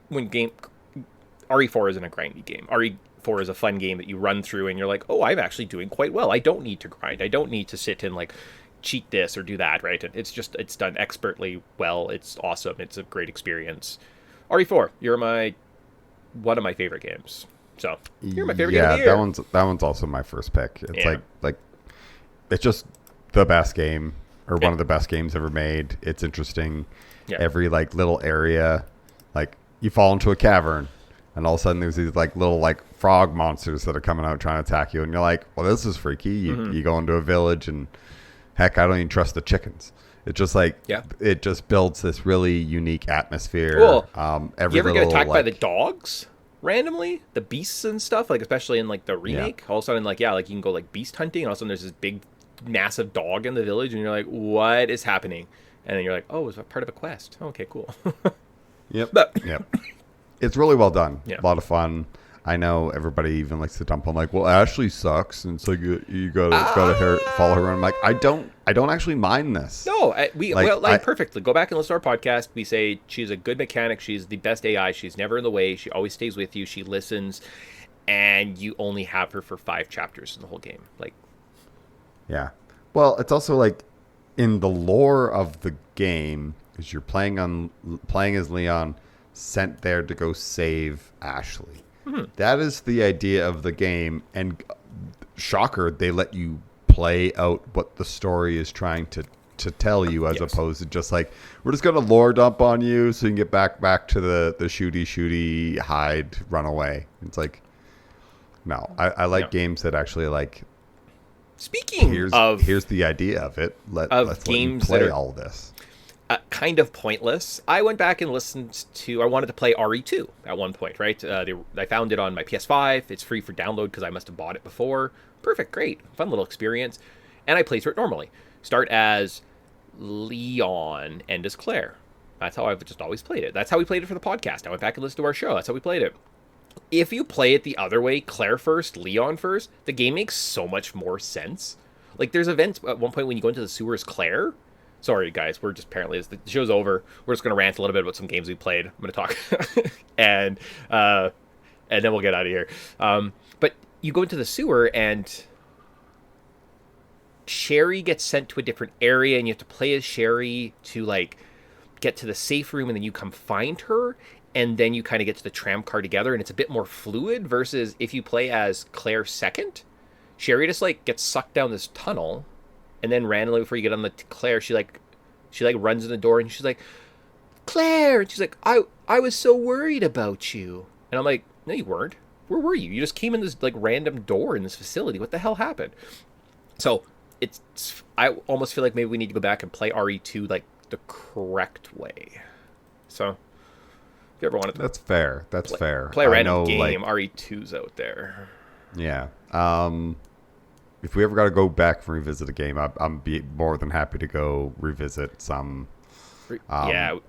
when RE4 isn't a grindy game. RE4 is a fun game that you run through and you're like, oh, I'm actually doing quite well. I don't need to grind. I don't need to sit and like cheat this or do that, right? And it's done expertly well. It's awesome. It's a great experience. RE4, you're one of my favorite games. So you're my favorite game of the year. Yeah, that one's also my first pick. It's like it's just the best game, or one of the best games ever made. It's interesting. Yeah. Every like little area, like you fall into a cavern, and all of a sudden there's these like little like frog monsters that are coming out trying to attack you, and you're like, well, this is freaky. You go into a village, and heck, I don't even trust the chickens. It's just like it just builds this really unique atmosphere. Cool. You ever get attacked by the dogs randomly, the beasts and stuff, like especially in like the remake? All of a sudden, like you can go like beast hunting, and all of a sudden there's this big massive dog in the village, and you're like, what is happening? And then you're like, oh, it's part of a quest. Okay, cool. Yep. It's really well done. A lot of fun. I know everybody even likes to dump on like, well, Ashley sucks, and it's like you gotta follow her. And I'm like, I don't actually mind this. No, perfectly. Go back and listen to our podcast. We say she's a good mechanic. She's the best AI. She's never in the way. She always stays with you. She listens, and you only have her for 5 chapters in the whole game. Like, yeah. Well, it's also like in the lore of the game, is you're playing as Leon, sent there to go save Ashley. That is the idea of the game, and shocker, they let you play out what the story is trying to tell you, as opposed to just like, we're just gonna lore dump on you so you can get back to the shooty hide, run away. It's like, no, I like games that actually like. Speaking here's the idea of it. Let's games let you play all this. Kind of pointless. I went back and listened to. I wanted to play RE2 at one point, right? I found it on my PS5. It's free for download because I must have bought it before. Perfect, great, fun little experience. And I played through it normally. Start as Leon, end as Claire. That's how I've just always played it. That's how we played it for the podcast. I went back and listened to our show. That's how we played it. If you play it the other way, Claire first, Leon first, the game makes so much more sense. Like, there's events at one point when you go into the sewer as Claire. Sorry, guys. We're just apparently, as the show's over, we're just going to rant a little bit about some games we played. I'm going to talk. and then we'll get out of here. But you go into the sewer, and Sherry gets sent to a different area, and you have to play as Sherry to, like, get to the safe room, and then you come find her, and then you kind of get to the tram car together, and it's a bit more fluid versus if you play as Claire second. Sherry just, like, gets sucked down this tunnel, and then randomly before you get on the Claire, she runs in the door, and she's like, Claire! And she's like, I was so worried about you. And I'm like, no, you weren't. Where were you? You just came in this, like, random door in this facility. What the hell happened? So, I almost feel like maybe we need to go back and play RE2, like, the correct way. So, if you ever wanted to... That's fair. Play a random game, like, RE2's out there. Yeah. If we ever got to go back and revisit a game, I'm be more than happy to go revisit some. RE, like,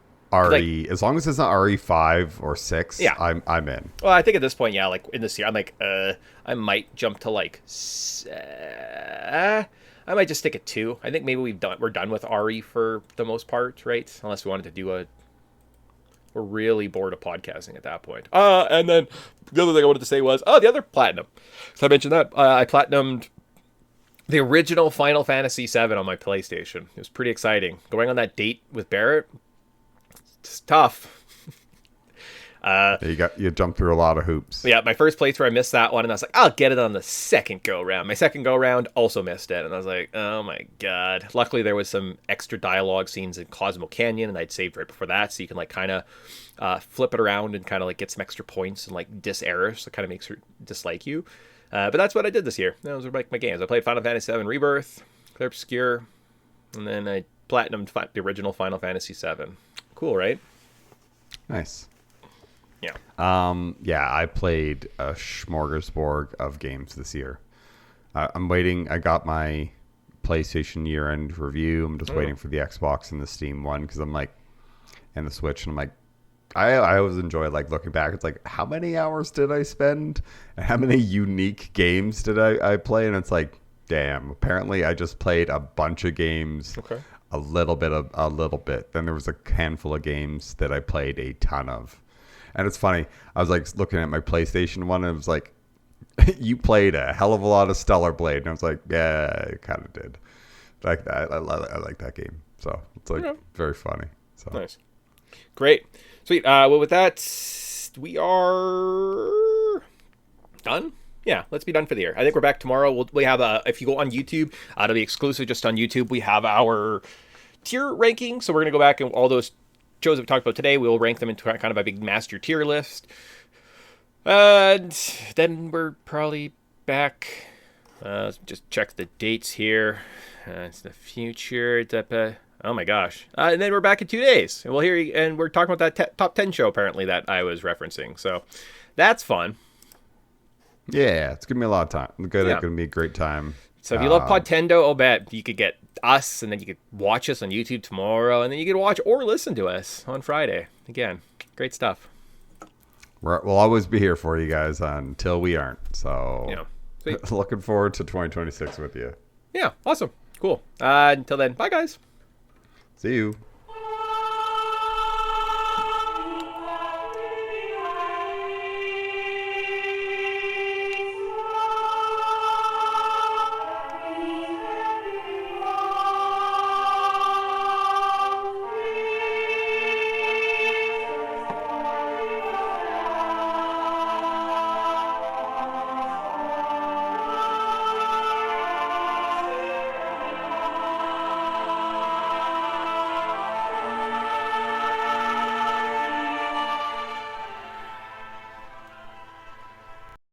as long as it's not RE5 or 6. Yeah, I'm in. Well, I think at this point, like in this year, I'm like, I might jump to like, I might just stick at 2. I think maybe we're done with RE for the most part, right? Unless we wanted to do we're really bored of podcasting at that point. And then the other thing I wanted to say was, the other platinum. So I mentioned that I platinumed the original Final Fantasy VII on my PlayStation. It was pretty exciting. Going on that date with Barrett, it's tough. You jumped through a lot of hoops. Yeah, my first playthrough, I missed that one, and I was like, I'll get it on the second go-round. My second go-round also missed it, and I was like, oh my god. Luckily, there was some extra dialogue scenes in Cosmo Canyon, and I'd saved right before that, so you can like kind of flip it around and kind of like get some extra points and like dis-error, so it kind of makes her dislike you. But that's what I did this year. Those were like my games. I played Final Fantasy VII Rebirth, Clair Obscur, and then I platinumed the original Final Fantasy VII. Cool, right? Nice. Yeah. I played a smorgasbord of games this year. I'm waiting. I got my PlayStation year-end review. I'm just waiting for the Xbox and the Steam one because I'm like, and the Switch, and I'm like, I always enjoy like looking back. It's like, how many hours did I spend? And how many unique games did I play? And it's like, damn, apparently I just played a bunch of games. Okay. A little bit. Then there was a handful of games that I played a ton of. And it's funny. I was like looking at my PlayStation one, and it was like, you played a hell of a lot of Stellar Blade. And I was like, yeah, I kind of did. like that. I like that game. So it's like very funny. So Nice. Great. Sweet. Well, with that, we are done. Yeah, let's be done for the year. I think we're back tomorrow. We have if you go on YouTube, it'll be exclusive just on YouTube. We have our tier ranking. So we're going to go back and all those shows that we talked about today, we'll rank them into kind of a big master tier list. And then we're probably back. Just check the dates here. It's the future. Oh my gosh. And then we're back in 2 days. And we'll hear you, and we're talking about that top 10 show apparently that I was referencing. So that's fun. yeah, it's gonna be a lot of time. It's gonna be a great time. So if you love Podtendo, I'll bet you could get us, and then you could watch us on YouTube tomorrow, and then you could watch or listen to us on Friday. Again, great stuff. We'll always be here for you guys until we aren't. So looking forward to 2026 with you. Yeah, awesome. Cool. Until then, bye guys. See you.